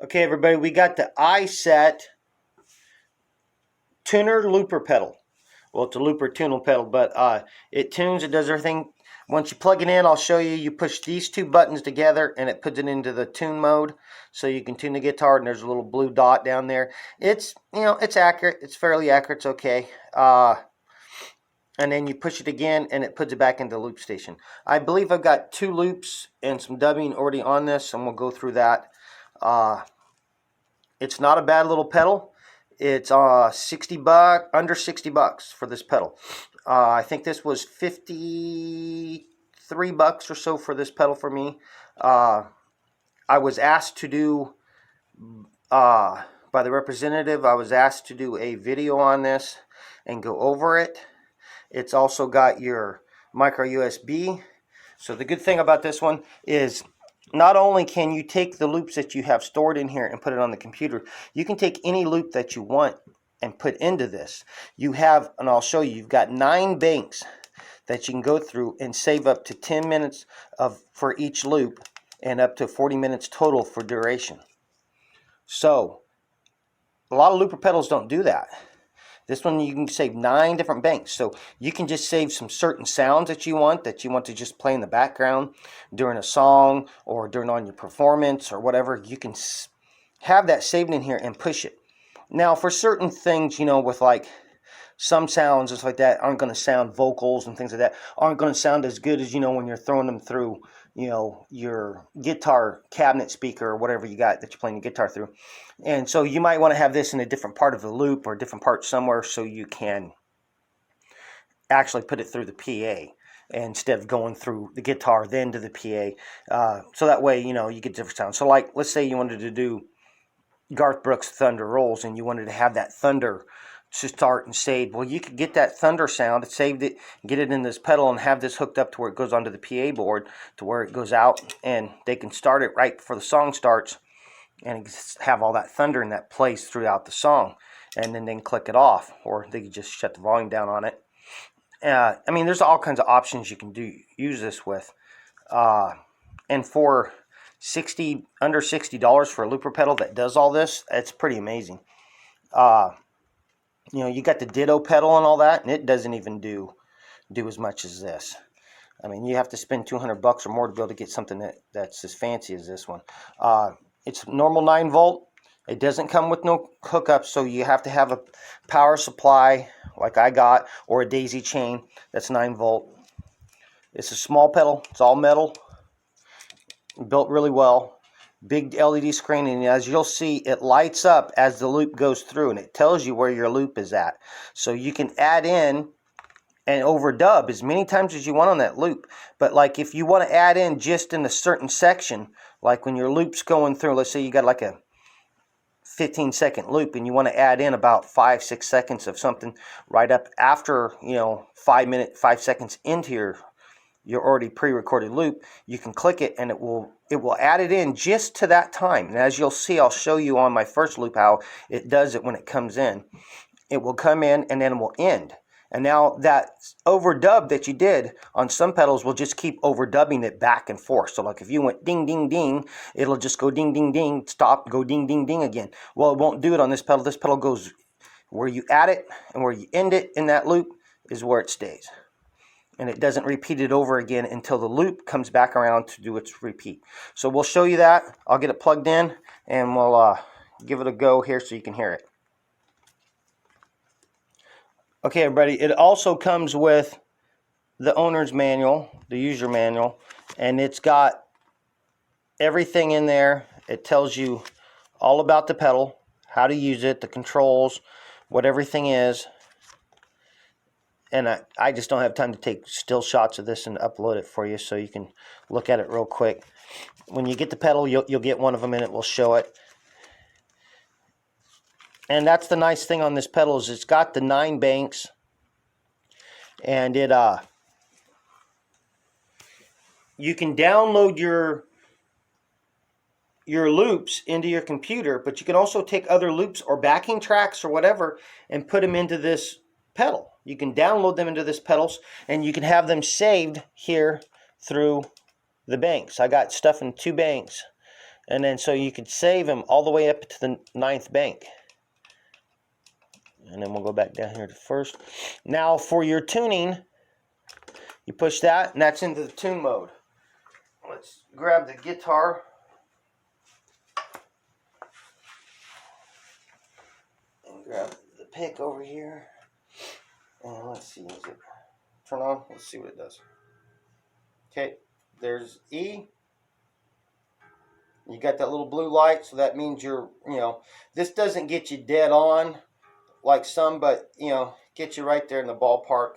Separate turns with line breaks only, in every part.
Okay, everybody, we got the Iset tuner looper pedal. Well, it's a looper tuner pedal, but it tunes, it does everything. Once you plug it in, I'll show you. You push these two buttons together, and it puts it into the tune mode, so you can tune the guitar. And there's a little blue dot down there. It's it's accurate. It's fairly accurate. It's okay. And then you push it again, and it puts it back into the loop station. I believe I've got 2 loops and some dubbing already on this, and we'll go through that. It's not a bad little pedal. It's $60, under $60 for this pedal. I think this was $53 or so for this pedal for me. I was asked to do, by the representative, I was asked to do a video on this and go over it. It's also got your micro USB. So the good thing about this one is not only can you take the loops that you have stored in here and put it on the computer, you can take any loop that you want and put into this. You have, and I'll show you, you've got 9 banks that you can go through and save up to 10 minutes for each loop and up to 40 minutes total for duration. So a lot of looper pedals don't do that. This one you can save 9 different banks. So you can just save some certain sounds that you want to just play in the background during a song or during on your performance or whatever. You can have that saved in here and push it. Now for certain things, with like some sounds just like that aren't going to sound, vocals and things like that aren't going to sound as good as when you're throwing them through your guitar cabinet speaker or whatever you got that you're playing the guitar through. And so you might want to have this in a different part of the loop or a different part somewhere so you can actually put it through the PA instead of going through the guitar then to the PA. So that way, you get different sounds. So like, let's say you wanted to do Garth Brooks' Thunder Rolls and you wanted to have that thunder to start and save. Well, you could get that thunder sound, saved it, get it in this pedal and have this hooked up to where it goes onto the PA board to where it goes out, and they can start it right before the song starts and have all that thunder and that plays throughout the song, and then they can click it off, or they can just shut the volume down on it. There's all kinds of options you can use this with, and for under $60 for a looper pedal that does all this, it's pretty amazing. You got the Ditto pedal and all that, and it doesn't even do as much as this. You have to spend $200 or more to be able to get something that's as fancy as this one. It's normal 9 volt. It doesn't come with no hookup, so you have to have a power supply like I got, or a daisy chain that's 9 volt. It's a small pedal. It's all metal, built really well. Big LED screen, and as you'll see, it lights up as the loop goes through, and it tells you where your loop is at. So you can add in and overdub as many times as you want on that loop. But like if you want to add in just in a certain section, like when your loop's going through, let's say you got like a 15-second loop and you want to add in about 5-6 seconds of something right up after 5 seconds into your already pre-recorded loop, you can click it and it will add it in just to that time. And as you'll see, I'll show you on my first loop how it does it when it comes in. It will come in and then it will end. And now that overdub that you did on some pedals will just keep overdubbing it back and forth. So like if you went ding, ding, ding, it'll just go ding, ding, ding, stop, go ding, ding, ding again. Well, it won't do it on this pedal. This pedal goes where you add it and where you end it in that loop is where it stays. And it doesn't repeat it over again until the loop comes back around to do its repeat. So we'll show you that. I'll get it plugged in and we'll give it a go here so you can hear it. Okay, everybody, it also comes with the owner's manual, the user manual, and it's got everything in there. It tells you all about the pedal, how to use it, the controls, what everything is. And I just don't have time to take still shots of this and upload it for you so you can look at it real quick. When you get the pedal, you'll get one of them and it will show it. And that's the nice thing on this pedal is it's got the 9 banks, and it you can download your loops into your computer, but you can also take other loops or backing tracks or whatever and put them into this pedal. You can download them into this pedals and you can have them saved here through the banks. I got stuff in 2 banks And then so you could save them all the way up to the 9th bank. And then we'll go back down here to first. Now for your tuning, you push that, and that's into the tune mode. Let's grab the guitar. And grab the pick over here. And let's see, is it turn on? Let's see what it does. Okay, there's E. You got that little blue light, so that means you're, this doesn't get you dead on like some, but, get you right there in the ballpark.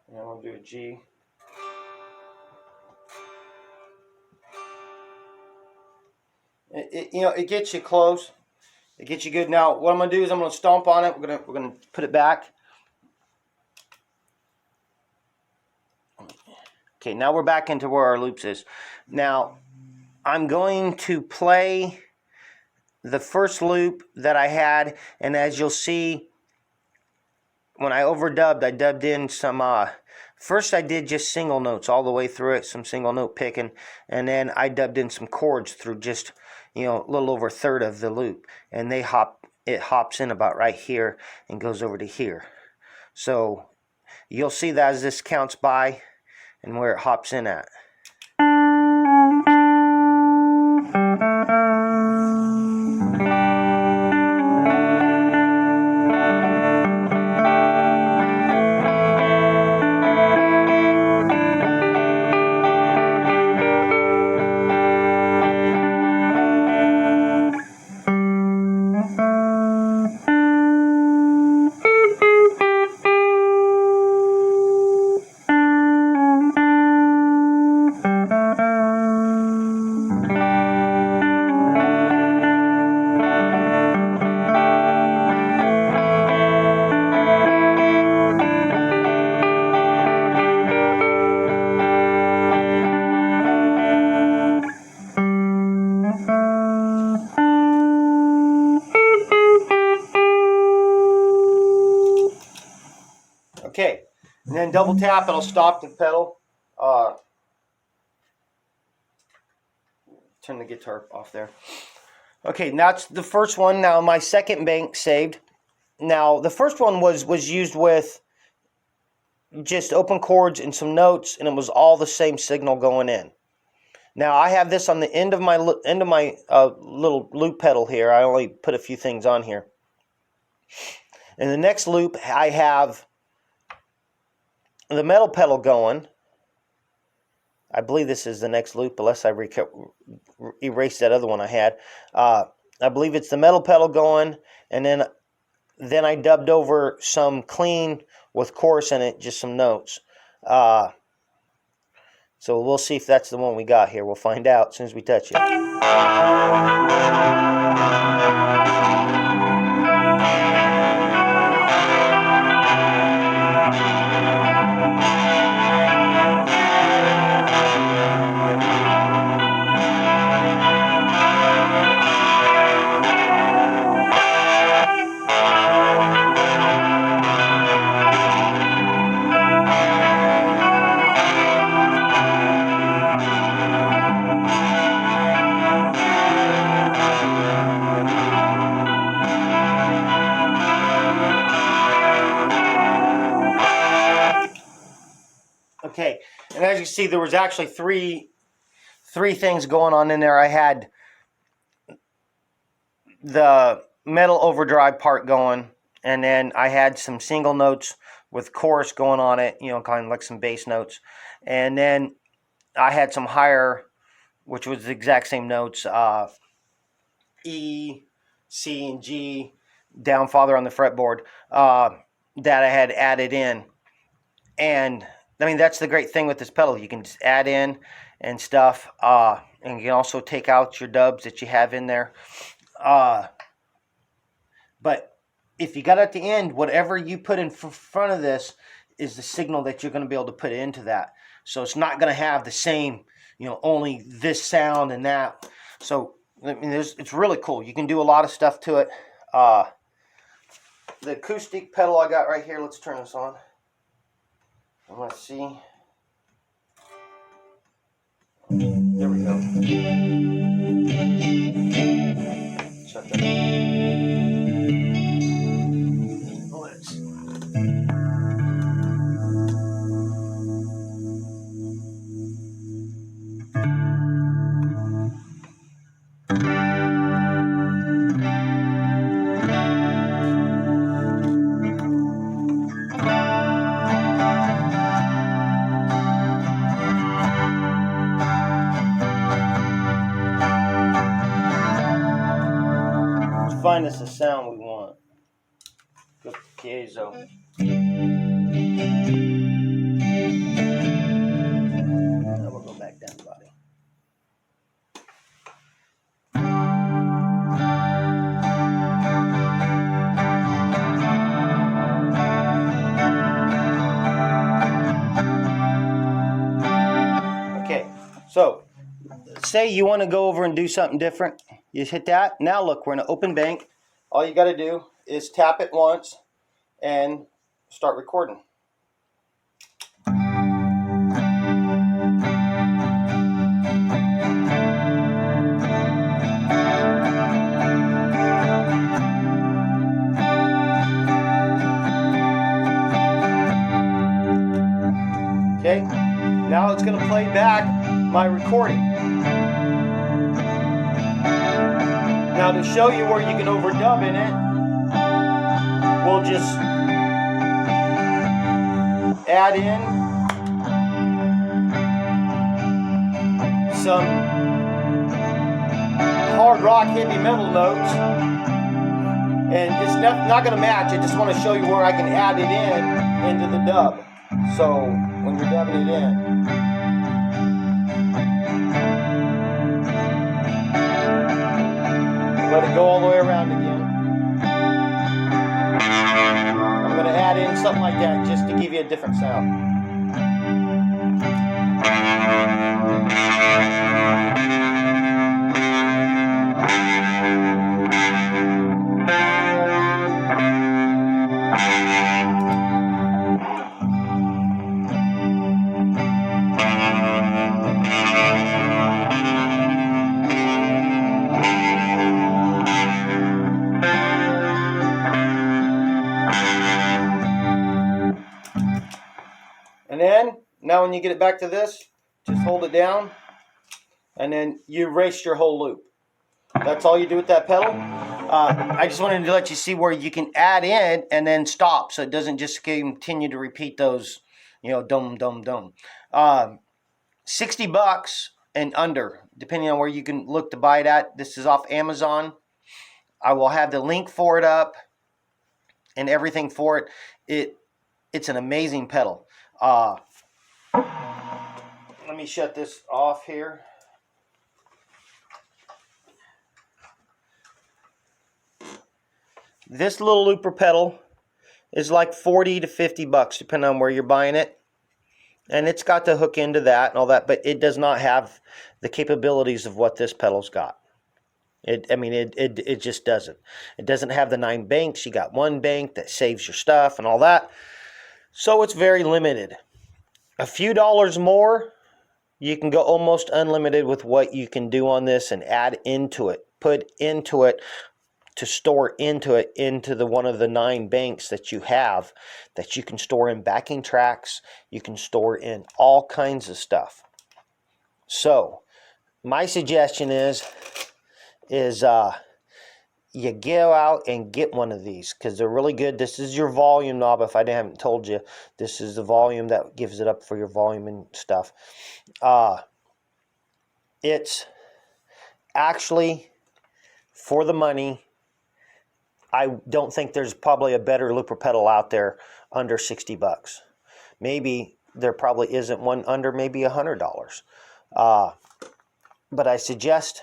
And I'm going to do a G. It gets you close. It gets you good. Now, what I'm going to do is I'm going to stomp on it. We're going to put it back. Okay, now we're back into where our loops is. Now, I'm going to play the first loop that I had, and as you'll see, when I overdubbed, I dubbed in some, first I did just single notes all the way through it, some single note picking, and then I dubbed in some chords through just, a little over a third of the loop, and it hops in about right here and goes over to here. So you'll see that as this counts by and where it hops in at. Okay, and then double tap, it'll stop the pedal. Turn the guitar off there. Okay, now that's the first one. Now my second bank saved. Now the first one was used with just open chords and some notes, and it was all the same signal going in. Now I have this on the end of my little loop pedal here. I only put a few things on here. In the next loop, I have the metal pedal going. I believe this is the next loop, unless I erased that other one I had. I believe it's the metal pedal going, and then I dubbed over some clean with chorus in it, just some notes. So we'll see if that's the one we got here. We'll find out as soon as we touch it. Okay, and as you see, there was actually three things going on in there. I had the metal overdrive part going, and then I had some single notes with chorus going on it, kind of like some bass notes. And then I had some higher, which was the exact same notes, E, C, and G, down farther on the fretboard, that I had added in. And I mean, that's the great thing with this pedal. You can just add in and stuff, and you can also take out your dubs that you have in there. But if you got at the end, whatever you put in front of this is the signal that you're going to be able to put into that. So it's not going to have the same, only this sound and that. So I mean, it's really cool. You can do a lot of stuff to it. The acoustic pedal I got right here. Let's turn this on. And let's see. There we go. Shut that up. Let's. Find us the sound we want. Go piezo. Now we'll go back down, buddy. Okay, so say you want to go over and do something different. You just hit that. Now look, we're in an open bank. All you got to do is tap it once and start recording. Okay, now it's going to play back my recording. Now to show you where you can overdub in it, we'll just add in some hard rock heavy metal notes, and it's not going to match. I just want to show you where I can add it into the dub. So when you're dubbing it in, let it go all the way around again. I'm going to add in something like that just to give you a different sound. And then, now when you get it back to this, just hold it down, and then you erase your whole loop. That's all you do with that pedal. I just wanted to let you see where you can add in and then stop, so it doesn't just continue to repeat those, dum, dum, dum. $60 and under, depending on where you can look to buy it at. This is off Amazon. I will have the link for it up and everything for it. It's an amazing pedal. Let me shut this off here. This little looper pedal is like 40 to 50 bucks, depending on where you're buying it. And it's got the hook into that and all that, but it does not have the capabilities of what this pedal's got. It just doesn't. It doesn't have the 9 banks. You got 1 bank that saves your stuff and all that. So it's very limited. A few dollars more, you can go almost unlimited with what you can do on this and add into it, put into it, to store into it, into the one of the 9 banks that you have, that you can store in backing tracks. You can store in all kinds of stuff. So my suggestion is you go out and get one of these, because they're really good. This is your volume knob. If I haven't told you, this is the volume that gives it up for your volume and stuff. It's actually, for the money, I don't think there's probably a better looper pedal out there under $60. Maybe there probably isn't one under maybe $100. But I suggest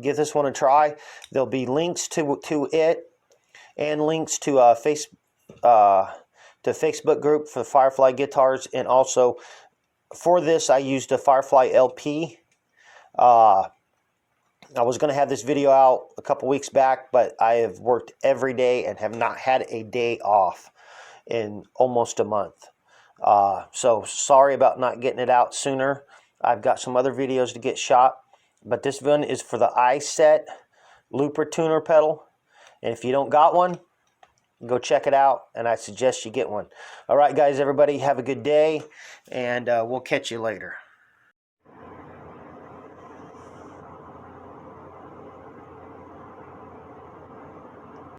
give this one a try. There'll be links to it and links to Facebook group for the Firefly Guitars, and also for this I used a Firefly LP. I was going to have this video out a couple weeks back, but I have worked every day and have not had a day off in almost a month. So sorry about not getting it out sooner. I've got some other videos to get shot, but this one is for the Iset looper tuner pedal. And if you don't got one, go check it out, and I suggest you get one. All right, guys, everybody, have a good day, and we'll catch you later.